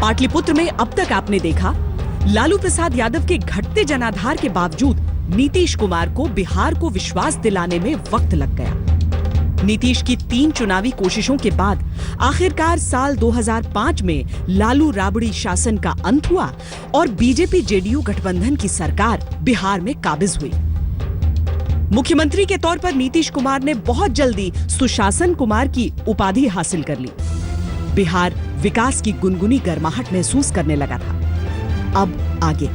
पाटलिपुत्र में अब तक आपने देखा, लालू प्रसाद यादव के घटते जनाधार के बावजूद नीतीश कुमार को बिहार को विश्वास दिलाने में वक्त लग गया। नीतीश की 3 चुनावी कोशिशों के बाद आखिरकार साल 2005 में लालू राबड़ी शासन का अंत हुआ और बीजेपी जेडीयू गठबंधन की सरकार बिहार में काबिज हुई। मुख्यमंत्री के तौर पर नीतीश कुमार ने बहुत जल्दी सुशासन कुमार की उपाधि हासिल कर ली। बिहार विकास की गुनगुनी गर्माहट महसूस करने लगा था। अब आगे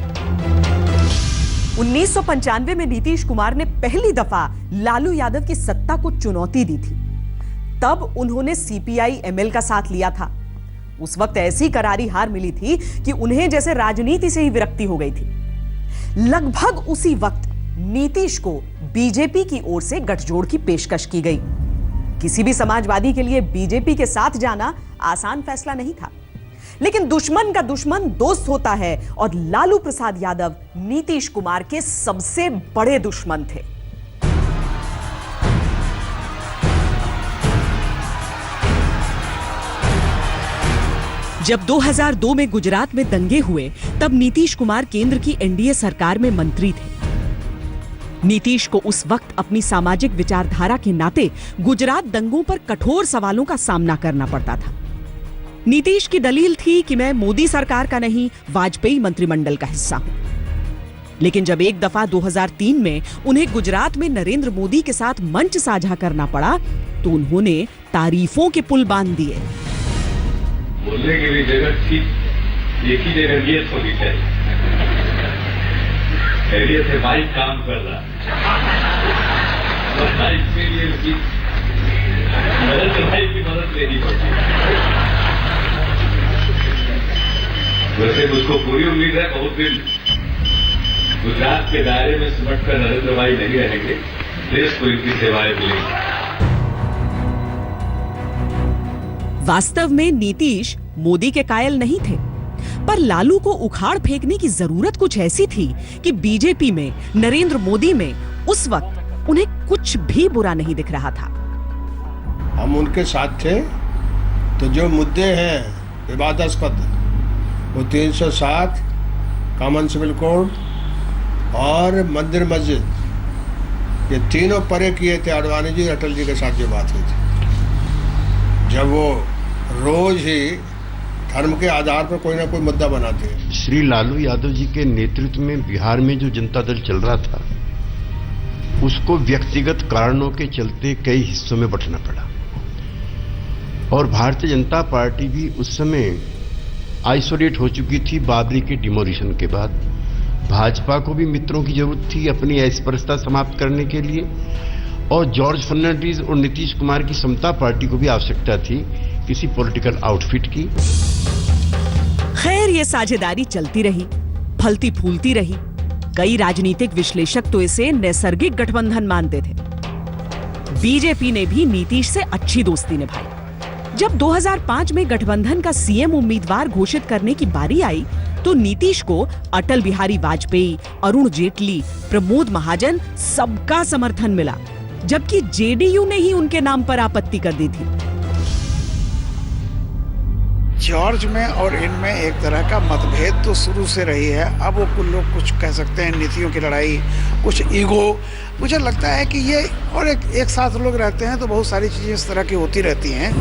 1995 में नीतीश कुमार ने पहली दफा लालू यादव की सत्ता को चुनौती दी थी। तब उन्होंने सीपीआई एमएल का साथ लिया था। उस वक्त ऐसी करारी हार मिली थी कि उन्हें जैसे राजनीति से ही विरक्ति हो गई थी। लगभग उसी वक्त नीतीश को बीजेपी की ओर से गठजोड़ की पेशकश की गई। किसी भी समाजवादी के लिए बीजेपी के साथ जाना आसान फैसला नहीं था, लेकिन दुश्मन का दुश्मन दोस्त होता है और लालू प्रसाद यादव नीतीश कुमार के सबसे बड़े दुश्मन थे। जब 2002 में गुजरात में दंगे हुए, तब नीतीश कुमार केंद्र की एनडीए सरकार में मंत्री थे। नीतीश को उस वक्त अपनी सामाजिक विचारधारा के नाते गुजरात दंगों पर कठोर सवालों का सामना करना पड़ता था। नीतीश की दलील थी कि मैं मोदी सरकार का नहीं, वाजपेयी मंत्रिमंडल का हिस्सा हूं। लेकिन जब एक दफा 2003 में उन्हें गुजरात में नरेंद्र मोदी के साथ मंच साझा करना पड़ा, तो उन्होंने तारीफों के पुल बांध दिए। बोलने के लिए जगह थी, एक ही जगह ये थोड़ी खैरियत है भाई, काम कर रहा इसके लिए नरेंद्र भाई की मदद लेनी पड़ती। वैसे मुझको पूरी उम्मीद है बहुत दिन गुजरात के दायरे में सिमट कर नरेंद्र भाई नहीं रहेंगे, देश को इनकी सेवाएं मिलेंगी। वास्तव में नीतीश मोदी के कायल नहीं थे, पर लालू को उखाड़ फेंकने की जरूरत कुछ ऐसी थी कि बीजेपी में, नरेंद्र मोदी में उस वक्त उन्हें कुछ भी बुरा नहीं दिख रहा था। हम उनके साथ थे, तो जो मुद्दे हैं विवादास्पद, वो 307, कॉमन सिविल कोड और मंदिर मस्जिद, ये तीनों परे किए थे आडवाणी जी अटल जी के साथ जो बात हुई थी, जब वो रोज ही धर्म के आधार पर कोई ना कोई मुद्दा बनाते हैं। श्री लालू यादव जी के नेतृत्व में बिहार में जो जनता दल चल रहा था, उसको व्यक्तिगत कारणों के चलते कई हिस्सों में बंटना पड़ा और भारतीय जनता पार्टी भी उस समय आइसोलेट हो चुकी थी। बाबरी के डिमोलिशन के बाद भाजपा को भी मित्रों की जरूरत थी अपनी अस्पृश्यता समाप्त करने के लिए, और जॉर्ज फर्नांडिस और नीतीश कुमार की समता पार्टी को भी आवश्यकता थी किसी पॉलिटिकल आउटफिट की। खैर, ये साझेदारी चलती रही, फलती फूलती रही। कई राजनीतिक विश्लेषक तो इसे नैसर्गिक गठबंधन मानते थे। बीजेपी ने भी नीतीश से अच्छी दोस्ती निभाई। जब 2005 में गठबंधन का सीएम उम्मीदवार घोषित करने की बारी आई, तो नीतीश को अटल बिहारी वाजपेयी, अरुण जेटली, प्रमोद महाजन सबका समर्थन मिला, जबकि जेडीयू ने ही उनके नाम पर आपत्ति कर दी थी। जॉर्ज में और इनमें एक तरह का मतभेद तो शुरू से रही है। अब वो कुछ लोग कुछ कह सकते हैं नीतियों की लड़ाई, कुछ ईगो। मुझे लगता है कि ये और एक साथ लोग रहते हैं तो बहुत सारी चीजें इस तरह की होती रहती हैं।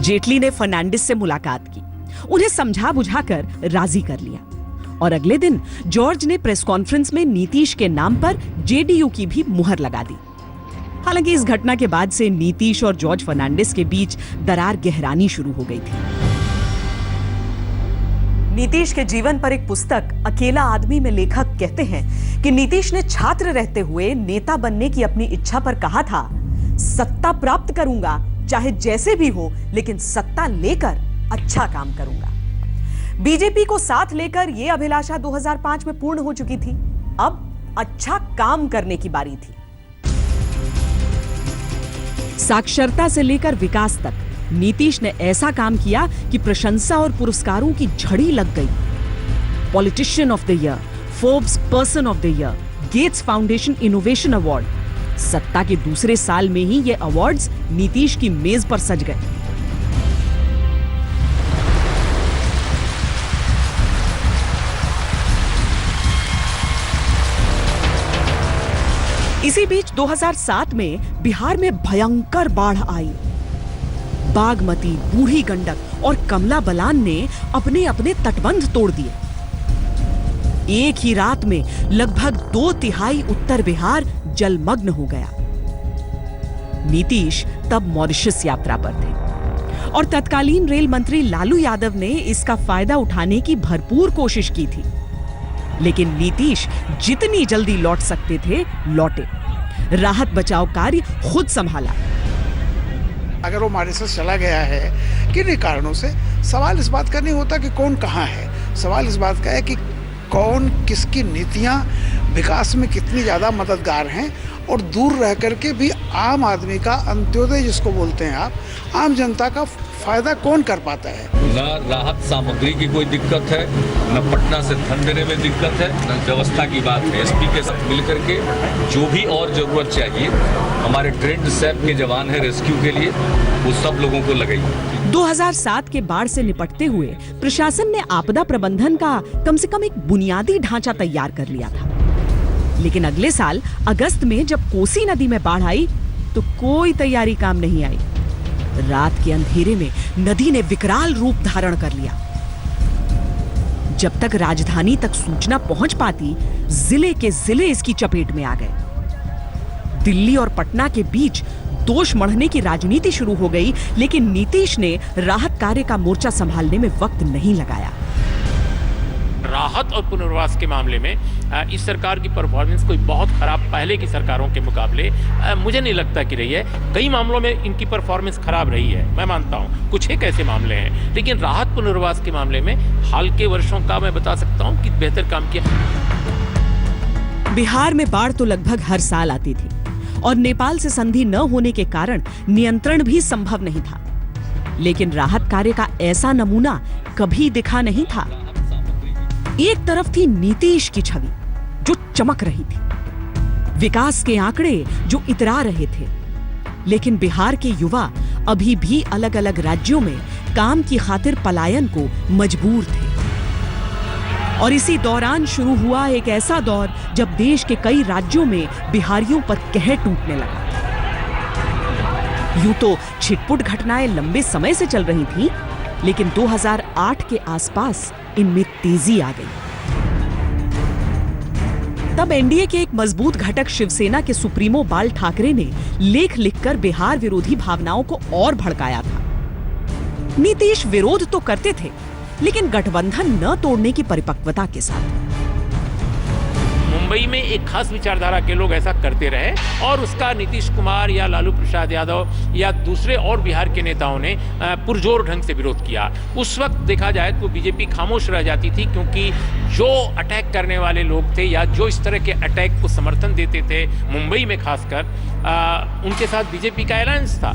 जेटली ने फर्नांडिस से मुलाकात की, उन्हें समझा बुझाकर राजी कर लिया और अगले दिन जॉर्ज ने प्रेस कॉन्फ्रेंस में नीतीश के नाम पर जेडीयू की भी मुहर लगा दी। हालांकि इस घटना के बाद से नीतीश और जॉर्ज फर्नांडिस के बीच दरार गहरानी शुरू हो गई थी। नीतीश के जीवन पर एक पुस्तक अकेला आदमी में लेखक कहते हैं कि नीतीश ने छात्र रहते हुए नेता बनने की अपनी इच्छा पर कहा था, सत्ता प्राप्त करूंगा चाहे जैसे भी हो, लेकिन सत्ता लेकर अच्छा काम करूंगा। बीजेपी को साथ लेकर यह अभिलाषा 2005 में पूर्ण हो चुकी थी। अब अच्छा काम करने की बारी थी। साक्षरता से लेकर विकास तक नीतीश ने ऐसा काम किया कि प्रशंसा और पुरस्कारों की झड़ी लग गई। Politician of the year, Forbes person of the year, Gates Foundation innovation award. सत्ता के दूसरे साल में ही ये अवार्ड्स नीतीश की मेज पर सज गए। इसी बीच 2007 में बिहार में भयंकर बाढ़ आई। बागमती, बूढ़ी गंडक और कमला बलान ने अपने अपने तटबंध तोड़ दिए। एक ही रात में लगभग 2/3 उत्तर बिहार जलमग्न हो गया। नीतीश तब मॉरिशस यात्रा पर थे और तत्कालीन रेल मंत्री लालू यादव ने इसका फायदा उठाने की भरपूर कोशिश की थी, लेकिन नीतीश जितनी जल्दी लौट सकते थे लौटे। राहत बचाव कार्य खुद संभाला। अगर वो मॉरिशस चला गया है किन्हीं कारणों से, सवाल इस बात का नहीं होता कि कौन कहाँ है, सवाल इस बात का है कि कौन किसकी नीतियाँ विकास में कितनी ज़्यादा मददगार हैं, और दूर रह करके भी आम आदमी का अंत्योदय जिसको बोलते हैं आप, आम जनता का फायदा कौन कर पाता है। न राहत सामग्री की कोई दिक्कत है, न पटना से धन देने में दिक्कत है, न व्यवस्था की बात है। एसपी के साथ मिलकर के जो भी और जरूरत चाहिए, हमारे ट्रेंड सैप के जवान है रेस्क्यू के लिए, वो सब लोगों को लगाई। 2007 के बाढ़ से निपटते हुए प्रशासन ने आपदा प्रबंधन का कम से कम एक बुनियादी ढांचा तैयार कर लिया था। लेकिन अगले साल अगस्त में जब कोसी नदी में बाढ़ आई तो कोई तैयारी काम नहीं आई। रात के अंधेरे में नदी ने विकराल रूप धारण कर लिया। जब तक राजधानी तक सूचना पहुंच पाती, जिले के जिले इसकी चपेट में आ गए। दिल्ली और पटना के बीच दोष मढ़ने की राजनीति शुरू हो गई, लेकिन नीतीश ने राहत कार्य का मोर्चा संभालने में वक्त नहीं लगाया। राहत और पुनर्वास के मामले में इस सरकार की परफॉर्मेंस कोई बहुत खराब पहले की सरकारों के मुकाबले मुझे नहीं लगता कि रही है। कई मामलों में इनकी परफॉर्मेंस खराब रही है, मैं मानता हूँ, कुछ एक ऐसे मामले हैं, लेकिन राहत पुनर्वास के मामले में हाल के वर्षों का मैं बता सकता हूँ कि बेहतर काम किया। बिहार में बाढ़ तो लगभग हर साल आती थी और नेपाल से संधि न होने के कारण नियंत्रण भी संभव नहीं था, लेकिन राहत कार्य का ऐसा नमूना कभी दिखा नहीं था। एक तरफ थी नीतीश की छवि जो चमक रही थी, विकास के आंकड़े जो इतरा रहे थे, लेकिन बिहार के युवा अभी भी अलग अलग राज्यों में काम की खातिर पलायन को मजबूर थे। और इसी दौरान शुरू हुआ एक ऐसा दौर जब देश के कई राज्यों में बिहारियों पर कहर टूटने लगा। यूं तो छिटपुट घटनाएं लंबे समय से चल रही थीं, लेकिन 2008 के आसपास इनमें तेजी आ गई। तब एनडीए के एक मजबूत घटक शिवसेना के सुप्रीमो बाल ठाकरे ने लेख लिखकर बिहार विरोधी भावनाओं को और भड़काया था। नीतीश विरोध तो करते थे, लेकिन गठबंधन न तोड़ने की परिपक्वता के साथ। मुंबई में एक खास विचारधारा के लोग ऐसा करते रहे और उसका नीतीश कुमार या लालू प्रसाद यादव या दूसरे और बिहार के नेताओं ने पुरजोर ढंग से विरोध किया। उस वक्त देखा जाए तो बीजेपी खामोश रह जाती थी, क्योंकि जो अटैक करने वाले लोग थे या जो इस तरह के अटैक को समर्थन देते थे मुंबई में खासकर, उनके साथ बीजेपी का अलायंस था।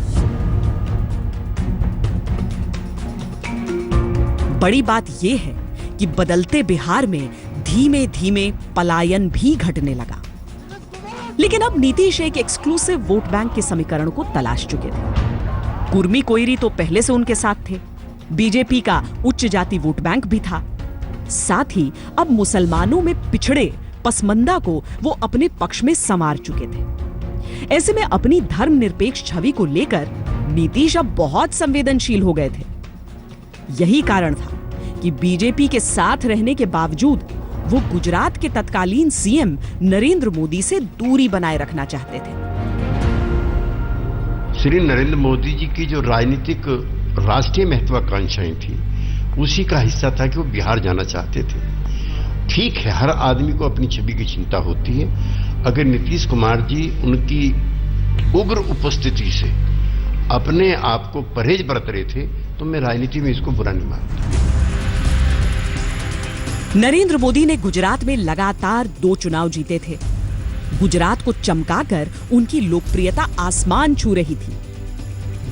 बड़ी बात यह है कि बदलते बिहार में धीमे धीमे पलायन भी घटने लगा। लेकिन अब नीतीश एक एक्सक्लूसिव वोट बैंक के समीकरण को तलाश चुके थे। कुर्मी कोइरी तो पहले से उनके साथ थे, बीजेपी का उच्च जाति वोट बैंक भी था, साथ ही अब मुसलमानों में पिछड़े पसमंदा को वो अपने पक्ष में संवार चुके थे। ऐसे में अपनी धर्मनिरपेक्ष छवि को लेकर नीतीश अब बहुत संवेदनशील हो गए थे। यही कारण था कि बीजेपी के साथ रहने के बावजूद वो गुजरात के तत्कालीन सीएम नरेंद्र मोदी से दूरी बनाए रखना चाहते थे। श्री नरेंद्र मोदी जी की जो राजनीतिक राष्ट्रीय महत्वाकांक्षाएं थी, उसी का हिस्सा था कि वो बिहार जाना चाहते थे। ठीक है, हर आदमी को अपनी छवि की चिंता होती है। अगर नीतीश कुमार जी उनकी उग्र उपस्थिति से अपने आप को परहेज बरत रहे थे, तो मैं राजनीति में इसको बुरा नहीं मानता। नरेंद्र मोदी ने गुजरात में लगातार 2 चुनाव जीते थे। गुजरात को चमकाकर उनकी लोकप्रियता आसमान छू रही थी।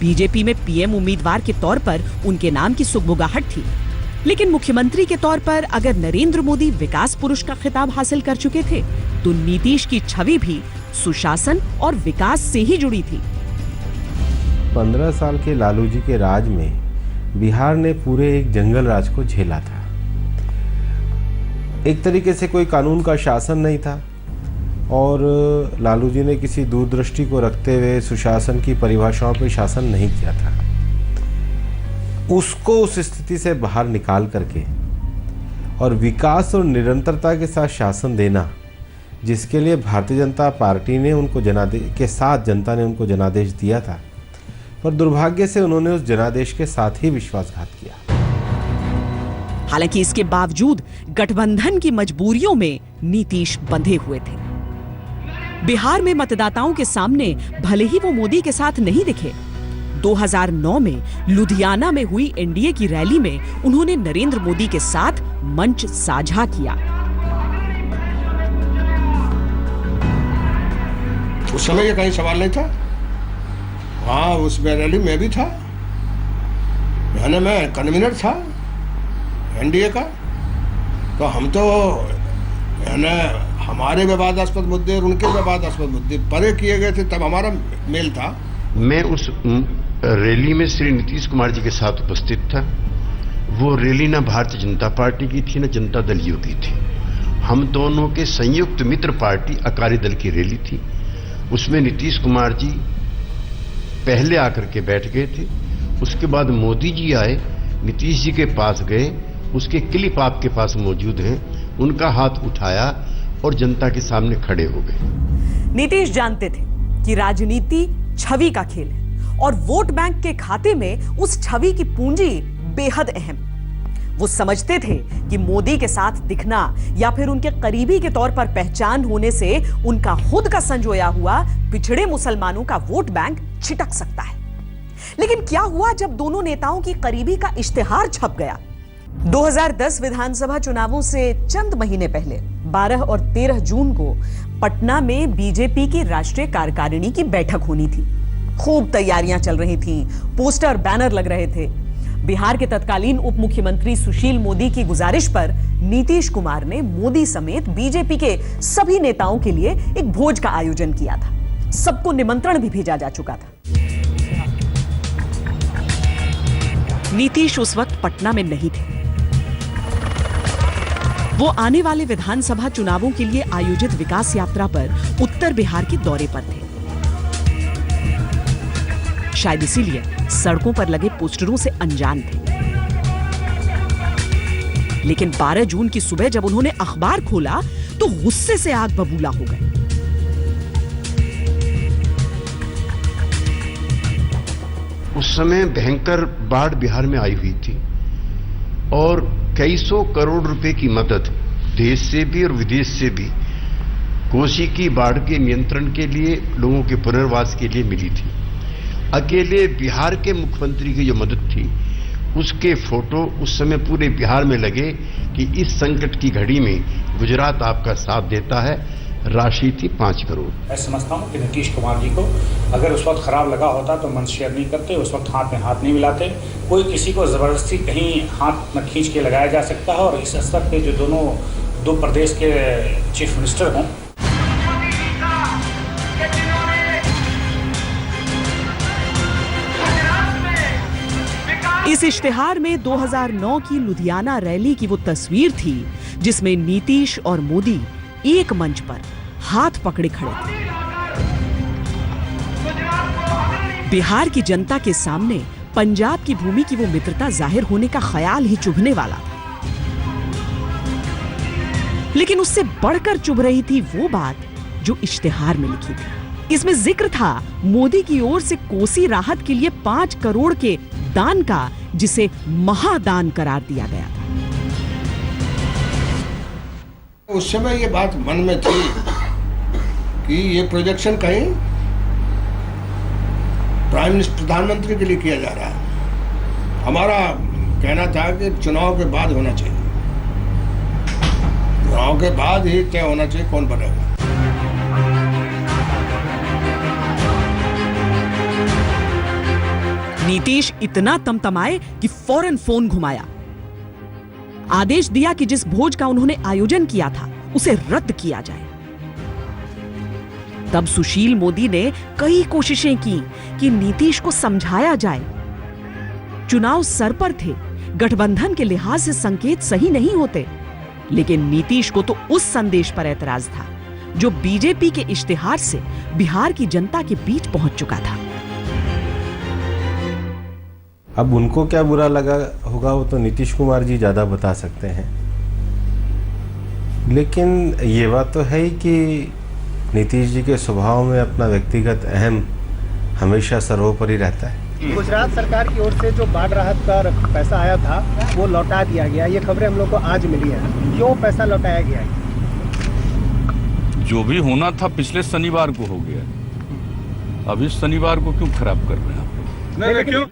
बीजेपी में पीएम उम्मीदवार के तौर पर उनके नाम की सुगबुगाहट थी, लेकिन मुख्यमंत्री के तौर पर अगर नरेंद्र मोदी विकास पुरुष का खिताब हासिल कर चुके थे, तो नीतीश की छवि भी सुशासन और विकास से ही जुड़ी थी। 15 साल के लालू जी के राज में बिहार ने पूरे एक जंगल राज को झेला था। एक तरीके से कोई कानून का शासन नहीं था और लालू जी ने किसी दूरदृष्टि को रखते हुए सुशासन की परिभाषाओं पर शासन नहीं किया था। उसको उस स्थिति से बाहर निकाल करके और विकास और निरंतरता के साथ शासन देना, जिसके लिए भारतीय जनता पार्टी ने उनको जनता ने उनको जनादेश दिया था, पर दुर्भाग्य से उन्होंने उस जनादेश के साथ ही विश्वासघात किया। हालांकि इसके बावजूद गठबंधन की मजबूरियों में नीतीश बंधे हुए थे। बिहार में मतदाताओं के सामने भले ही वो मोदी के साथ नहीं दिखे, 2009 में लुधियाना में हुई एनडीए की रैली में उन्होंने नरेंद्र मोदी के साथ मंच साझा किया। उस समय ये कहीं सवाल नहीं था। हाँ, उस रैली में भी था, यानी मैं कन्वीनर था एनडीए का। तो हम तो यानी हमारे विवादास्पद मुद्दे और उनके विवादास्पद मुद्दे परे किए गए थे, तब हमारा मेल था। मैं उस रैली में श्री नीतीश कुमार जी के साथ उपस्थित था। वो रैली ना भारतीय जनता पार्टी की थी, ना जनता दल यू की थी। हम दोनों के संयुक्त मित्र पार्टी अकाली दल की रैली थी। उसमें नीतीश कुमार जी पहले आकर के बैठ गए थे। उसके बाद मोदी जी आए, नीतीश जी के पास गए, उसके क्लिप आपके पास मौजूद हैं, उनका हाथ उठाया और जनता के सामने खड़े हो गए। नीतीश जानते थे कि राजनीति छवि का खेल है और वोट बैंक के खाते में उस छवि की पूंजी बेहद अहम। वो समझते थे कि मोदी के साथ दिखना या फिर उनके करीबी के तौर पर पहचान होने से उनका खुद का संजोया हुआ पिछड़े मुसलमानों का वोट बैंक छिटक सकता है। लेकिन क्या हुआ जब दोनों नेताओं की करीबी का इश्तिहार छप गया? 2010 विधानसभा चुनावों से चंद महीने पहले 12 और 13 जून को पटना में बीजेपी की राष्ट्रीय कार्यकारिणी की बैठक होनी थी। खूब तैयारियां चल रही थीं, पोस्टर बैनर लग रहे थे। बिहार के तत्कालीन उप मुख्यमंत्री सुशील मोदी की गुजारिश पर नीतीश कुमार ने मोदी समेत बीजेपी के सभी नेताओं के लिए एक भोज का आयोजन किया था। सबको निमंत्रण भी भेजा जा चुका था। नीतीश उस वक्त पटना में नहीं थे। वो आने वाले विधानसभा चुनावों के लिए आयोजित विकास यात्रा पर उत्तर बिहार के दौरे पर थे। शायद इसीलिए सड़कों पर लगे पोस्टरों से अनजान थे। लेकिन 12 जून की सुबह जब उन्होंने अखबार खोला तो गुस्से से आग बबूला हो गए। उस समय भयंकर बाढ़ बिहार में आई हुई थी और कई सौ करोड़ रुपए की मदद देश से भी और विदेश से भी कोसी की बाढ़ के नियंत्रण के लिए, लोगों के पुनर्वास के लिए मिली थी। अकेले बिहार के मुख्यमंत्री की जो मदद थी, उसके फोटो उस समय पूरे बिहार में लगे कि इस संकट की घड़ी में गुजरात आपका साथ देता है। राशि थी 5 करोड़। मैं समझता हूँ कि नीतीश कुमार जी को अगर उस वक्त खराब लगा होता तो मंच शेयर नहीं करते, उस वक्त हाथ में हाथ नहीं मिलाते। कोई किसी को जबरदस्ती कहीं हाथ न खींच के लगाया जा सकता है। और इस स्तर पे जो दो प्रदेश के चीफ मिनिस्टर हों, इस इश्तिहार में 2009 की लुधियाना रैली की वो तस्वीर थी जिसमें नीतीश और मोदी एक मंच पर हाथ पकड़े खड़े थे। बिहार की जनता के सामने पंजाब की भूमि की वो मित्रता जाहिर होने का ख्याल ही चुभने वाला था। लेकिन उससे बढ़कर चुभ रही थी वो बात जो इश्तिहार में लिखी थी। इसमें जिक्र था मोदी की ओर से कोसी राहत के लिए 5 करोड़ के दान का, जिसे महादान करार दिया गया था। उस समय ये बात मन में थी कि ये प्रोजेक्शन कहीं प्रधानमंत्री के लिए किया जा रहा है। हमारा कहना था कि चुनाव के बाद होना चाहिए, चुनाव के बाद ही तय होना चाहिए कौन बनेगा। नीतीश इतना तमतमाए कि फौरन फोन घुमाया, आदेश दिया कि जिस भोज का उन्होंने आयोजन किया था उसे रद्द किया जाए। तब सुशील मोदी ने कई कोशिशें की कि नीतीश को समझाया जाए। चुनाव सर पर थे, गठबंधन के लिहाज से संकेत सही नहीं होते। लेकिन नीतीश को तो उस संदेश पर ऐतराज था। जो बीजेपी के इश्तिहार से बिहार की जनता के बीच पहुंच चुका था। अब उनको क्या बुरा लगा होगा वो तो नीतीश कुमार जी ज़्यादा बता सकते हैं, लेकिन ये बात तो है ही कि नीतीश जी के स्वभाव में अपना व्यक्तिगत अहम हमेशा सर्वोपरि रहता है। गुजरात सरकार की ओर से जो बाढ़ राहत का पैसा आया था वो लौटा दिया गया, ये खबरें हम लोग को आज मिली है। क्यों पैसा लौटाया गया है? जो भी होना था पिछले शनिवार को हो गया, अब इस शनिवार को क्यों खराब कर रहे हैं आप? नहीं, क्यों?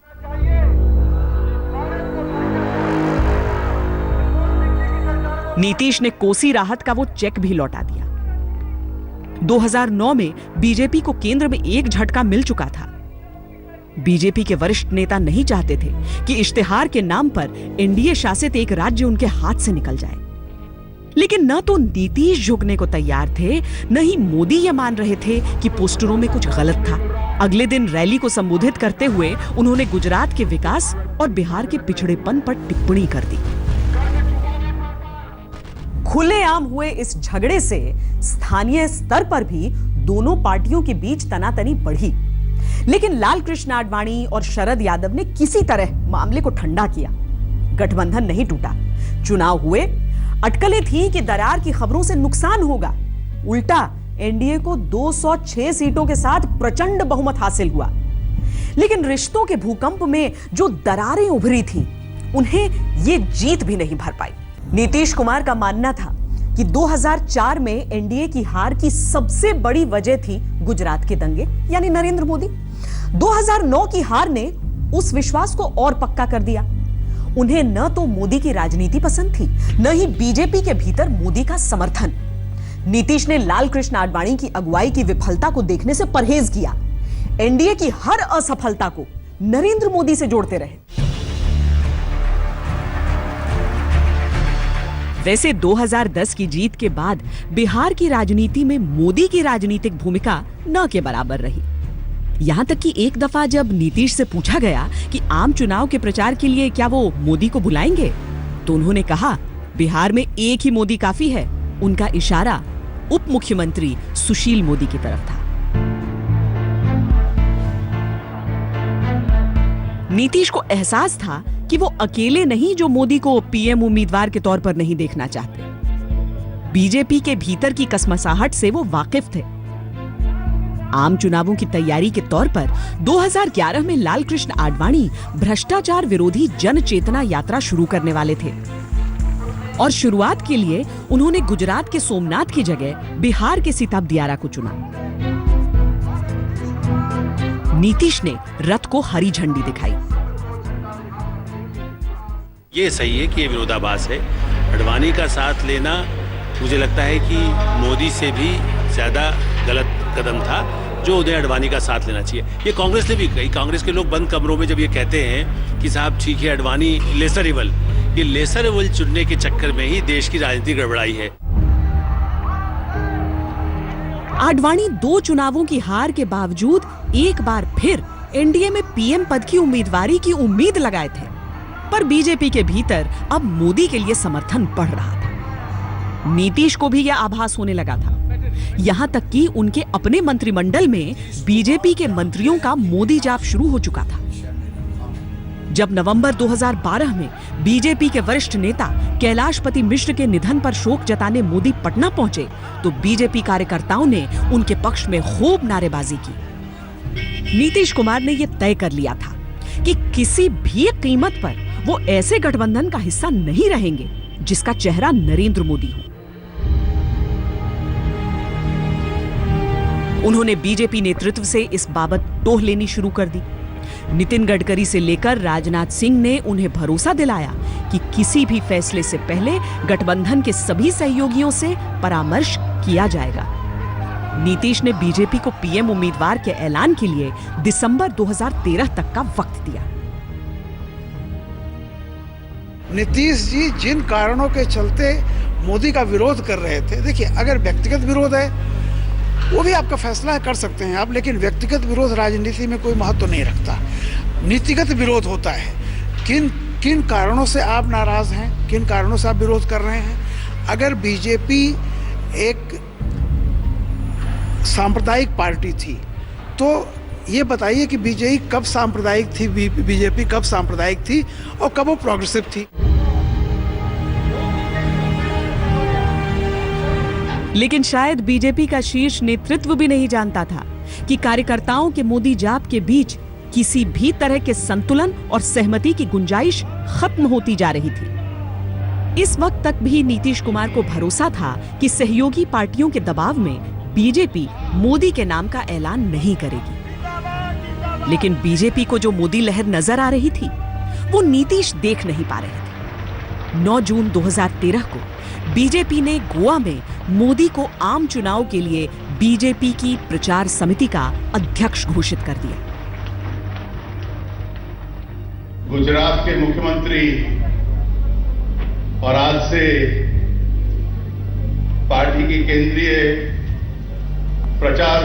नीतीश ने कोसी राहत का वो चेक भी लौटा दिया। 2009 में बीजेपी को केंद्र में एक झटका मिल चुका था। बीजेपी के वरिष्ठ नेता नहीं चाहते थे कि इश्तिहार के नाम पर एनडीए शासित एक राज्य उनके हाथ से निकल जाए, लेकिन न तो नीतीश झुकने को तैयार थे, न ही मोदी ये मान रहे थे कि पोस्टरों में कुछ गलत था। अगले दिन रैली को संबोधित करते हुए उन्होंने गुजरात के विकास और बिहार के पिछड़ेपन पर टिप्पणी कर दी। खुलेआम हुए इस झगड़े से स्थानीय स्तर पर भी दोनों पार्टियों के बीच तनातनी बढ़ी, लेकिन लाल कृष्ण आडवाणी और शरद यादव ने किसी तरह मामले को ठंडा किया। गठबंधन नहीं टूटा, चुनाव हुए, अटकलें थी कि दरार की खबरों से नुकसान होगा। उल्टा एनडीए को 206 सीटों के साथ प्रचंड बहुमत हासिल हुआ, लेकिन रिश्तों के भूकंप में जो दरारें उभरी थी उन्हें ये जीत भी नहीं भर पाई। नीतीश कुमार का मानना था कि 2004 में एनडीए की हार की सबसे बड़ी वजह थी गुजरात के दंगे, यानी नरेंद्र मोदी। 2009 की हार ने उस विश्वास को और पक्का कर दिया। उन्हें न तो मोदी की राजनीति पसंद थी, न ही बीजेपी के भीतर मोदी का समर्थन। नीतीश ने लाल कृष्ण आडवाणी की अगुवाई की विफलता को देखने से परहेज किया। एनडीए की हर असफलता को नरेंद्र मोदी से जोड़ते रहे। वैसे 2010 की जीत के बाद बिहार की राजनीति में मोदी की राजनीतिक भूमिका न के बराबर रही। यहां तक कि एक दफा जब नीतीश से पूछा गया कि आम चुनाव के प्रचार के लिए क्या वो मोदी को बुलाएंगे, तो उन्होंने कहा बिहार में एक ही मोदी काफी है। उनका इशारा उप मुख्यमंत्री सुशील मोदी की तरफ था। नीतीश को एहसास था कि वो अकेले नहीं जो मोदी को पीएम उम्मीदवार के तौर पर नहीं देखना चाहते। बीजेपी के भीतर की कसमसाहट से वो वाकिफ थे। आम चुनावों की तैयारी के तौर पर 2011 में लाल कृष्ण आडवाणी भ्रष्टाचार विरोधी जन चेतना यात्रा शुरू करने वाले थे और शुरुआत के लिए उन्होंने गुजरात के सोमनाथ की जगह बिहार के सिताब दियारा को चुना। नीतीश ने रथ को हरी झंडी दिखाई। ये सही है कि ये विरोधाभास है। आडवाणी का साथ लेना मुझे लगता है कि मोदी से भी ज्यादा गलत कदम था, जो उदय आडवाणी का साथ लेना चाहिए। ये कांग्रेस ने भी कही। कांग्रेस के लोग बंद कमरों में जब ये कहते हैं कि साहब ठीक है आडवाणी लेसर इवल, ये लेसर इवल चुनने के चक्कर में ही देश की राजनीति गड़बड़ाई है। आडवाणी 2 चुनावों की हार के बावजूद एक बार फिर एनडीए में पीएम पद की उम्मीदवारी की उम्मीद लगाए थे, पर बीजेपी के भीतर अब मोदी के लिए समर्थन बढ़ रहा था। नीतीश को भी यह आभास होने लगा था, यहां तक कि उनके अपने मंत्रिमंडल में बीजेपी के मंत्रियों का मोदी जाप शुरू हो चुका था। जब नवंबर 2012 में बीजेपी के वरिष्ठ नेता कैलाशपति मिश्र के निधन पर शोक जताने मोदी पटना पहुंचे, तो बीजेपी कार्यकर्ताओं ने उनके पक्ष में खूब नारेबाजी की। नीतीश कुमार ने यह तय कर लिया था कि किसी भी कीमत पर वो ऐसे गठबंधन का हिस्सा नहीं रहेंगे जिसका चेहरा नरेंद्र मोदी हो। उन्होंने बीजेपी नेतृत्व से इस बाबत टोह लेनी शुरू कर दी। नितिन गडकरी से लेकर राजनाथ सिंह ने उन्हें भरोसा दिलाया कि किसी भी फैसले से पहले गठबंधन के सभी सहयोगियों से परामर्श किया जाएगा। नीतीश ने बीजेपी को पीएम उम्मीदवार के ऐलान के लिए दिसंबर 2013 तक का वक्त दिया। नीतीश जी जिन कारणों के चलते मोदी का विरोध कर रहे थे, देखिए अगर व्यक्तिगत विरोध है वो भी आपका फैसला कर सकते हैं आप, लेकिन व्यक्तिगत विरोध राजनीति में कोई महत्व नहीं रखता। नीतिगत विरोध होता है। किन कारणों से आप नाराज हैं, किन कारणों से आप विरोध कर रहे हैं। अगर बीजेपी एक सांप्रदायिक पार्टी थी। तो ये बताइए कि बीजेपी कब सांप्रदायिक थी, बीजेपी कब सांप्रदायिक थी और कब वो प्रोग्रेसिव थी। लेकिन शायद बीजेपी का शीर्ष नेतृत्व भी नहीं जानता था कि कार्यकर्ताओं के मोदी जाप के बीच किसी भी तरह के संतुलन और सहमति की गुंजाइश खत्म होती जा रही थी। इस वक्त तक भी नीतीश कुमार को भरोसा था कि सहयोगी पार्टियों के दबाव में बीजेपी मोदी के नाम का ऐलान नहीं करेगी। लेकिन बीजेपी को जो मोदी लहर नजर आ रही थी, वो नीतीश देख नहीं पा रहे थे। 9 जून 2013 को बीजेपी ने गोवा में मोदी को आम चुनाव के लिए बीजेपी की प्रचार समिति का अध्यक्ष घोषित कर दिया। गुजरात के मुख्यमंत्री और आज से पार्टी की केंद्रीय प्रचार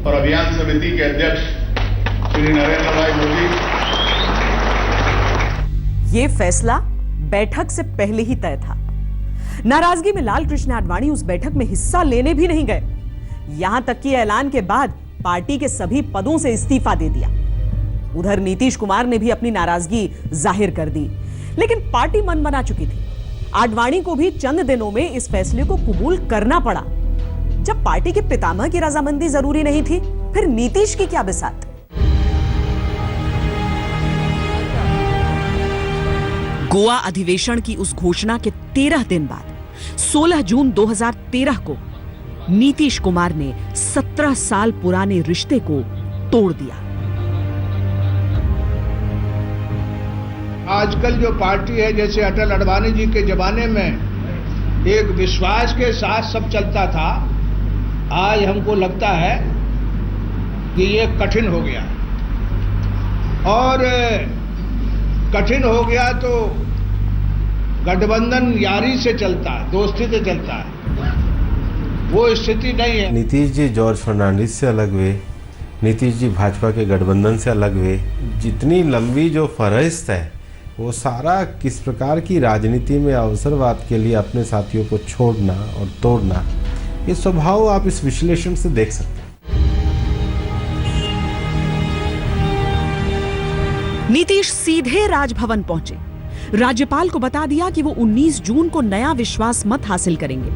और अभियान समिति के अध्यक्ष श्री नरेंद्र भाई मोदी। ये फैसला बैठक से पहले ही तय था। नाराजगी में लाल कृष्ण आडवाणी उस बैठक में हिस्सा लेने भी नहीं गए। यहां तक कि ऐलान के बाद पार्टी के सभी पदों से इस्तीफा दे दिया। उधर नीतीश कुमार ने भी अपनी नाराजगी जाहिर कर दी, लेकिन पार्टी मन बना चुकी थी। आडवाणी को भी चंद दिनों में इस फैसले को कबूल करना पड़ा। जब पार्टी के पितामह की रजामंदी जरूरी नहीं थी, फिर नीतीश की क्या बिसात। गोवा अधिवेशन की उस घोषणा के 13 दिन बाद 16 जून 2013 को नीतीश कुमार ने 17 साल पुराने रिश्ते को तोड़ दिया। आजकल जो पार्टी है, जैसे अटल अडवाणी जी के जमाने में एक विश्वास के साथ सब चलता था, आज हमको लगता है कि ये कठिन हो गया। और कठिन हो गया तो गठबंधन यारी से चलता है, दोस्ती से चलता है, वो स्थिति नहीं है। नीतीश जी जॉर्ज फर्नांडिस से अलग हुए, नीतीश जी भाजपा के गठबंधन से अलग हुए। जितनी लंबी जो फहरिस्त है, वो सारा किस प्रकार की राजनीति में अवसरवाद के लिए अपने साथियों को छोड़ना और तोड़ना, ये स्वभाव आप इस विश्लेषण से देख सकते हैं। नीतीश सीधे राजभवन पहुंचे, राज्यपाल को बता दिया कि वो 19 जून को नया विश्वास मत हासिल करेंगे,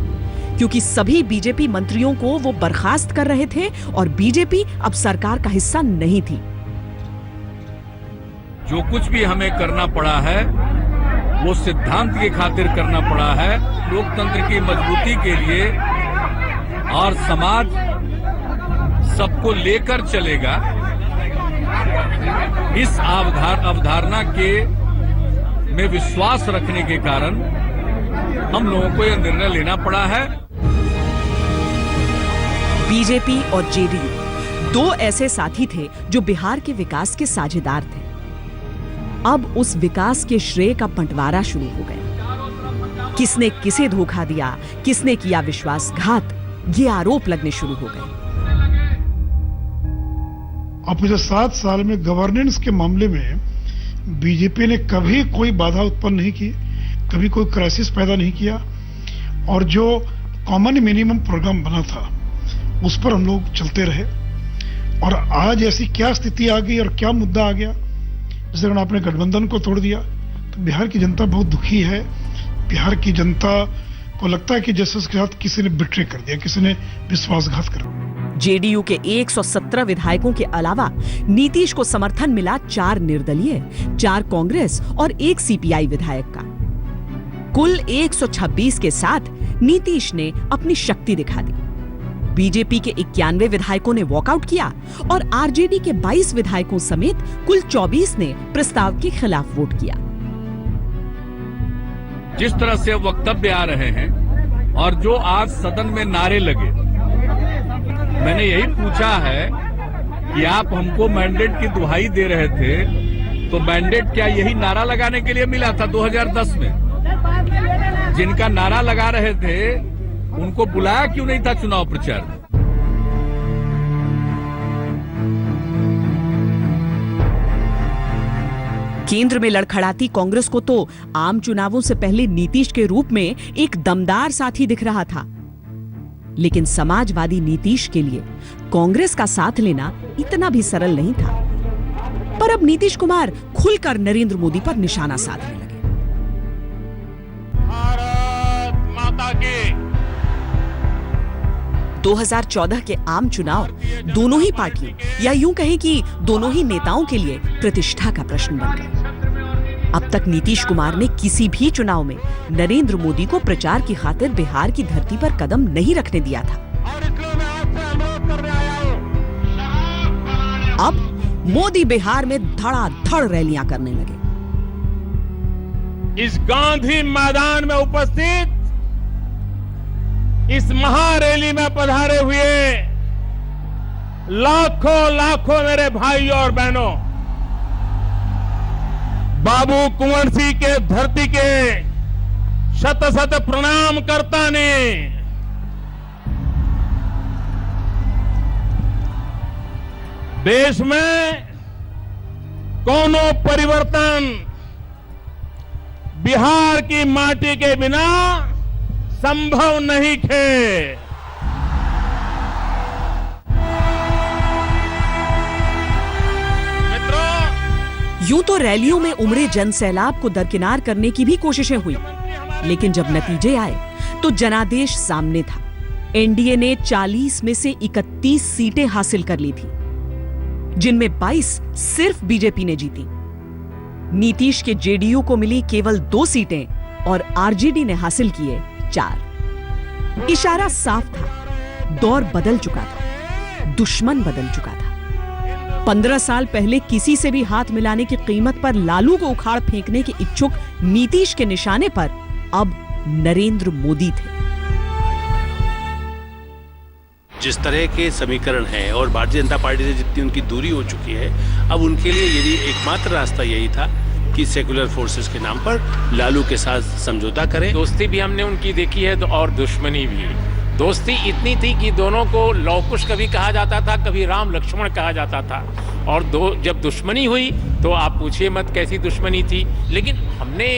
क्योंकि सभी बीजेपी मंत्रियों को वो बर्खास्त कर रहे थे और बीजेपी अब सरकार का हिस्सा नहीं थी। जो कुछ भी हमें करना पड़ा है वो सिद्धांत की खातिर करना पड़ा है, लोकतंत्र की मजबूती के लिए, और समाज सबको लेकर चलेगा। इस अवधारणा के में विश्वास रखने के कारण हम लोगों को यह निर्णय लेना पड़ा है। बीजेपी और जेडीयू 2 ऐसे साथी थे जो बिहार के विकास के साझेदार थे। अब उस विकास के श्रेय का बंटवारा शुरू हो गया। किसने किसे धोखा दिया, किसने किया विश्वासघात, ये आरोप लगने शुरू हो गए। और पिछले 7 साल में गवर्नेंस के मामले में बीजेपी ने कभी कोई बाधा उत्पन्न नहीं की, कभी कोई क्राइसिस पैदा नहीं किया, और जो कॉमन मिनिमम प्रोग्राम बना था उस पर हम लोग चलते रहे। और आज ऐसी क्या स्थिति आ गई और क्या मुद्दा आ गया, जैसे अगर आपने गठबंधन को तोड़ दिया तो बिहार की जनता बहुत दुखी है। बिहार की जनता को लगता है कि जैसे उसके साथ किसी ने बिट्रे कर दिया, किसी ने विश्वासघात कर दिया। जेडीयू के 117 विधायकों के अलावा नीतीश को समर्थन मिला 4 निर्दलीय, 4 कांग्रेस और 1 सीपीआई विधायक का। कुल 126 के साथ नीतीश ने अपनी शक्ति दिखा दी। बीजेपी के 91 विधायकों ने वॉकआउट किया और आरजेडी के 22 विधायकों समेत कुल 24 ने प्रस्ताव के खिलाफ वोट किया। जिस तरह से वक्तव्य आ रहे हैं और जो आज सदन में नारे लगे, मैंने यही पूछा है कि आप हमको मैंडेट की दुहाई दे रहे थे, तो मैंडेट क्या यही नारा लगाने के लिए मिला था 2010 में? जिनका नारा लगा रहे थे उनको बुलाया क्यों नहीं था चुनाव प्रचार में? केंद्र में लड़खड़ाती कांग्रेस को तो आम चुनावों से पहले नीतीश के रूप में एक दमदार साथी दिख रहा था। लेकिन समाजवादी नीतीश के लिए कांग्रेस का साथ लेना इतना भी सरल नहीं था। पर अब नीतीश कुमार खुलकर नरेंद्र मोदी पर निशाना साधने लगे। भारत माता की 2014 के आम चुनाव दोनों ही पार्टियों या यूं कहें कि दोनों ही नेताओं के लिए प्रतिष्ठा का प्रश्न बन गया। अब तक नीतीश कुमार ने किसी भी चुनाव में नरेंद्र मोदी को प्रचार की खातिर बिहार की धरती पर कदम नहीं रखने दिया था। अब मोदी बिहार में धड़ाधड़ रैलियां करने लगे। इस गांधी मैदान में उपस्थित इस महारैली में पधारे हुए लाखों लाखों मेरे भाइयों और बहनों, बाबू कुंवर सिंह के धरती के शत शत प्रणाम करता ने देश में कोनो परिवर्तन बिहार की माटी के बिना संभव नहीं थे। यूं तो रैलियों में उमड़े जन सैलाब को दरकिनार करने की भी कोशिशें हुई, लेकिन जब नतीजे आए तो जनादेश सामने था। एनडीए ने 40 में से 31 सीटें हासिल कर ली थी, जिनमें 22 सिर्फ बीजेपी ने जीती। नीतीश के जेडीयू को मिली केवल 2 सीटें और आरजेडी ने हासिल किए 4। इशारा साफ था, दौर बदल चुका था, दुश्मन बदल चुका था। 15 साल पहले किसी से भी हाथ मिलाने की कीमत पर लालू को उखाड़ फेंकने के इच्छुक नीतीश के निशाने पर अब नरेंद्र मोदी थे। जिस तरह के समीकरण हैं और भारतीय जनता पार्टी से जितनी उनकी दूरी हो चुकी है, अब उनके लिए यदि एकमात्र रास्ता यही था कि सेकुलर फोर्सेस के नाम पर लालू के साथ समझौता करें। दोस्ती भी हमने उनकी देखी है और दुश्मनी भी। दोस्ती इतनी थी कि दोनों को लौकुश कभी कहा जाता था, कभी राम लक्ष्मण कहा जाता था, और जब दुश्मनी हुई तो आप पूछिए मत कैसी दुश्मनी थी। लेकिन हमने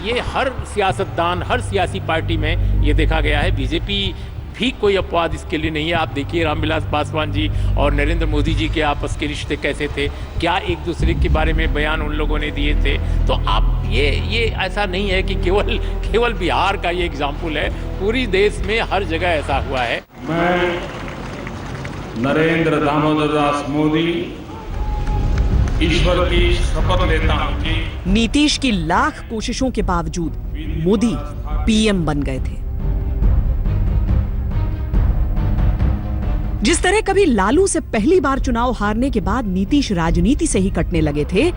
ये हर सियासतदान, हर सियासी पार्टी में ये देखा गया है, बीजेपी भी कोई अपवाद इसके लिए नहीं है। आप देखिए रामविलास पासवान जी और नरेंद्र मोदी जी के आपस के रिश्ते कैसे थे, क्या एक दूसरे के बारे में बयान उन लोगों ने दिए थे। तो आप ये ऐसा नहीं है कि केवल बिहार का ये एग्जाम्पल है, पूरी देश में हर जगह ऐसा हुआ है। मैं नरेंद्र दामोदर दास मोदी ईश्वर की शपथ लेता हूं कि नीतीश की लाख कोशिशों के बावजूद मोदी पीएम बन गए थे। जिस तरह कभी लालू से पहली बार चुनाव हारने के बाद नीतीश राजनीति से ही कटने लगे थे,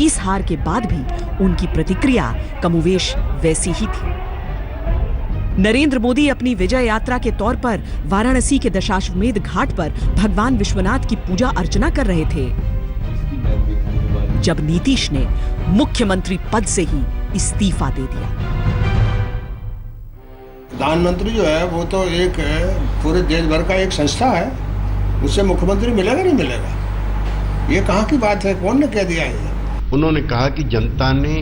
इस हार के बाद भी उनकी प्रतिक्रिया कमोवेश वैसी ही थी। नरेंद्र मोदी अपनी विजय यात्रा के तौर पर वाराणसी के दशाश्वमेध घाट पर भगवान विश्वनाथ की पूजा अर्चना कर रहे थे, जब नीतीश ने मुख्यमंत्री पद से ही इस्तीफा दे दिया। प्रधानमंत्री जो है वो तो एक पूरे देश भर का एक संस्था है, उससे मुख्यमंत्री मिलेगा नहीं मिलेगा, ये कहाँ की बात है, कौन ने कह दिया है? उन्होंने कहा कि जनता ने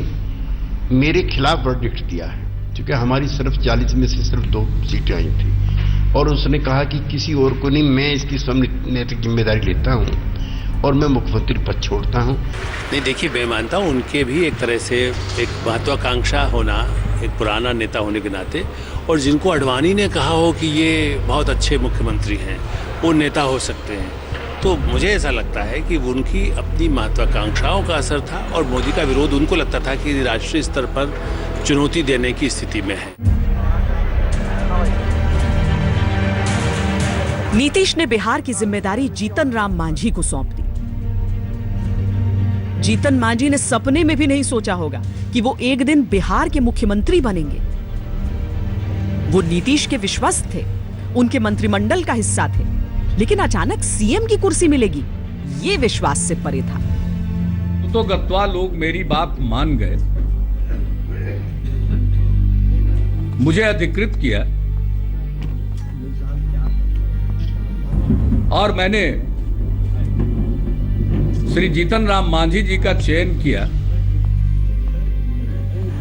मेरे खिलाफ वर्डिक्ट दिया है, क्योंकि हमारी सिर्फ 40 में से सिर्फ 2 सीटें आई थी, और उसने कहा कि किसी और को नहीं, मैं इसकी स्वयं नैतिक जिम्मेदारी लेता हूँ और मैं मुख्यमंत्री पद छोड़ता हूँ। नहीं, देखिए मैं मानता हूँ उनके भी एक तरह से एक महत्वाकांक्षा होना, एक पुराना नेता होने के नाते, और जिनको अडवाणी ने कहा हो कि ये बहुत अच्छे मुख्यमंत्री हैं, वो नेता हो सकते हैं, तो मुझे ऐसा लगता है कि उनकी अपनी महत्वाकांक्षाओं का असर था और मोदी का विरोध उनको लगता था कि राष्ट्रीय स्तर पर चुनौती देने की स्थिति में है। नीतीश ने बिहार की जिम्मेदारी जीतन राम मांझी को सौंप दी। जीतन मांझी ने सपने में भी नहीं सोचा होगा कि वो एक दिन बिहार के मुख्यमंत्री बनेंगे। वो नीतीश के विश्वस्त थे, उनके मंत्रिमंडल का हिस्सा थे, लेकिन अचानक सीएम की कुर्सी मिलेगी, ये विश्वास से परे था। तो गत्वा लोग मेरी बात मान गए, मुझे अधिकृत किया और मैंने श्री जीतन राम मांझी जी का चयन किया,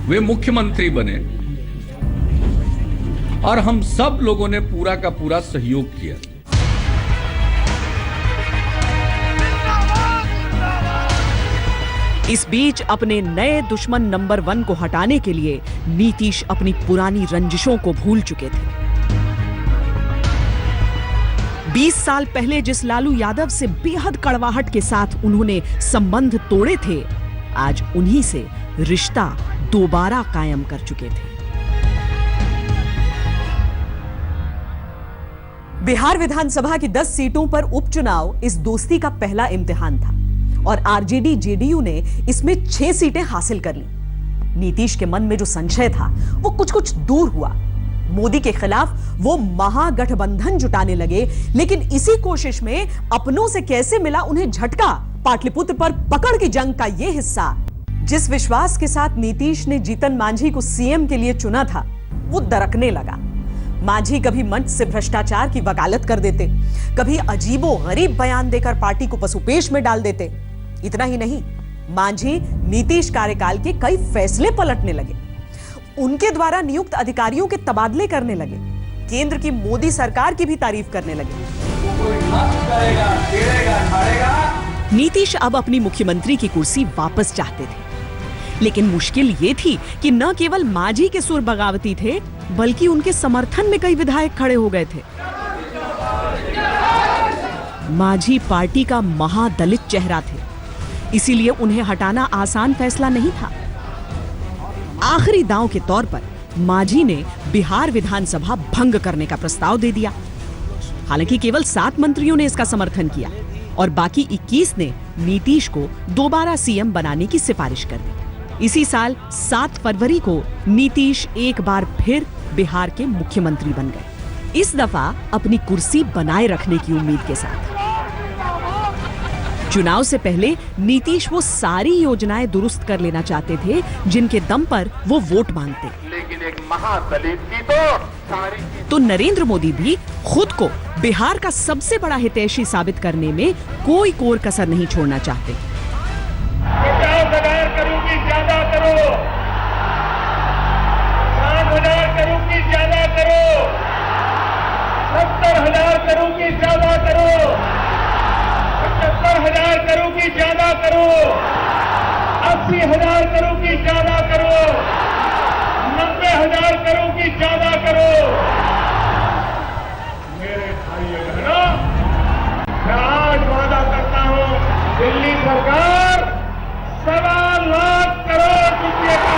वे मुख्यमंत्री बने और हम सब लोगों ने पूरा का पूरा सहयोग किया। इस बीच अपने नए दुश्मन नंबर 1 को हटाने के लिए नीतीश अपनी पुरानी रंजिशों को भूल चुके थे। 20 साल पहले जिस लालू यादव से बेहद कड़वाहट के साथ उन्होंने संबंध तोड़े थे, आज उन्हीं से रिश्ता दोबारा कायम कर चुके थे। बिहार विधानसभा की 10 सीटों पर उपचुनाव इस दोस्ती का पहला इम्तिहान था और आरजेडी जेडीयू ने इसमें 6 सीटें हासिल कर ली। नीतीश के मन में जो संशय था वो कुछ दूर हुआ। मोदी के खिलाफ वो महागठबंधन जुटाने लगे, लेकिन इसी कोशिश में अपनों से कैसे मिला उन्हें झटका पाटलिपुत्र पर पकड़ की जंग का ये हिस्सा। जिस विश्वास के साथ नीतीश ने जीतन मांझी को सीएम के लिए चुना था, वो दरकने लगा। मांझी कभी मंच से भ्रष्टाचार की वकालत कर देते, कभी अजीबोगरीब बयान देकर पार्टी को पसुपेश में डाल देते। इतना ही नहीं, मांझी नीतीश कार्यकाल के कई फैसले पलटने लगे, उनके द्वारा नियुक्त अधिकारियों के तबादले करने लगे, केंद्र की मोदी सरकार की भी तारीफ करने लगे। नीतीश अब अपनी मुख्यमंत्री की कुर्सी वापस चाहते थे, लेकिन मुश्किल ये थी कि न केवल मांझी के सुर बगावती थे, बल्कि उनके समर्थन में कई विधायक खड़े हो गए थे। मांझी पार्टी का महादलित चेहरा थे, इसीलिए उन्हें हटाना आसान फैसला नहीं था। आखिरी दांव के तौर पर मांझी ने बिहार विधानसभा भंग करने का प्रस्ताव दे दिया। हालांकि केवल 7 मंत्रियों ने इसका समर्थन किया और बाकी 21 ने नीतीश को दोबारा सीएम बनाने की सिफारिश कर दी। इसी साल 7 फरवरी को नीतीश एक बार फिर बिहार के मुख्यमंत्री बन गए, इस दफा अपनी कुर्सी बनाए रखने की उम्मीद के साथ। चुनाव से पहले नीतीश वो सारी योजनाएं दुरुस्त कर लेना चाहते थे जिनके दम पर वो वोट मांगते, लेकिन एक महादलित की तो नरेंद्र मोदी भी खुद को बिहार का सबसे बड़ा हितैषी साबित करने में कोई कोर कसर नहीं छोड़ना चाहते। 50,000 करोड़ की ज्यादा करो, 60,000 करोड़ की ज्यादा करो, 70,000 करोड़ की ज्यादा करो, 75,000 करोड़ की ज्यादा करो, 80,000 करोड़ की ज्यादा करो, 90,000 करोड़ की ज्यादा करो। मेरे भाई बहनों, मैं आज वादा करता हूं, दिल्ली सरकार 1.25 लाख करोड़ रुपए का।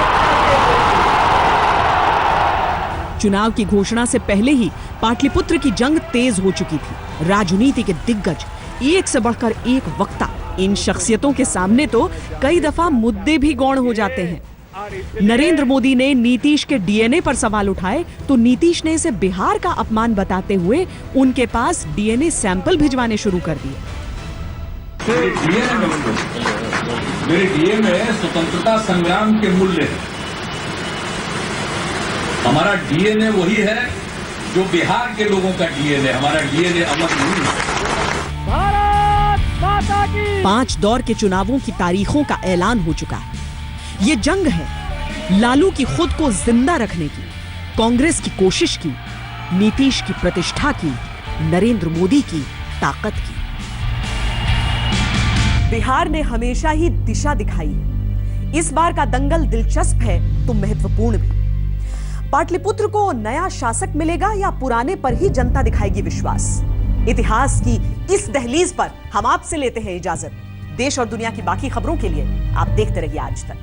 चुनाव की घोषणा से पहले ही पाटलिपुत्र की जंग तेज हो चुकी थी। राजनीति के दिग्गज, एक से बढ़कर एक वक्ता, इन शख्सियतों के सामने तो कई दफा मुद्दे भी गौण हो जाते हैं। नरेंद्र मोदी ने नीतीश के डीएनए पर सवाल उठाए तो नीतीश ने इसे बिहार का अपमान बताते हुए उनके पास डीएनए सैंपल भिजवाने शुरू कर दिए। मेरे डीएनए स्वतंत्रता संग्राम के मूल्य है। हमारा डीएनए वही है जो बिहार के लोगों का डीएनए। हमारा डीएनए अमर नहीं है। 5 दौर के चुनावों की तारीखों का ऐलान हो चुका है। ये जंग है लालू की खुद को जिंदा रखने की, कांग्रेस की कोशिश की, नीतीश की प्रतिष्ठा की, नरेंद्र मोदी की ताकत की। बिहार ने हमेशा ही दिशा दिखाई है। इस बार का दंगल दिलचस्प है तो महत्वपूर्ण भी। पाटलिपुत्र को नया शासक मिलेगा या पुराने पर ही जनता दिखाएगी विश्वास? इतिहास की इस दहलीज पर हम आपसे लेते हैं इजाजत। देश और दुनिया की बाकी खबरों के लिए आप देखते रहिए आज तक।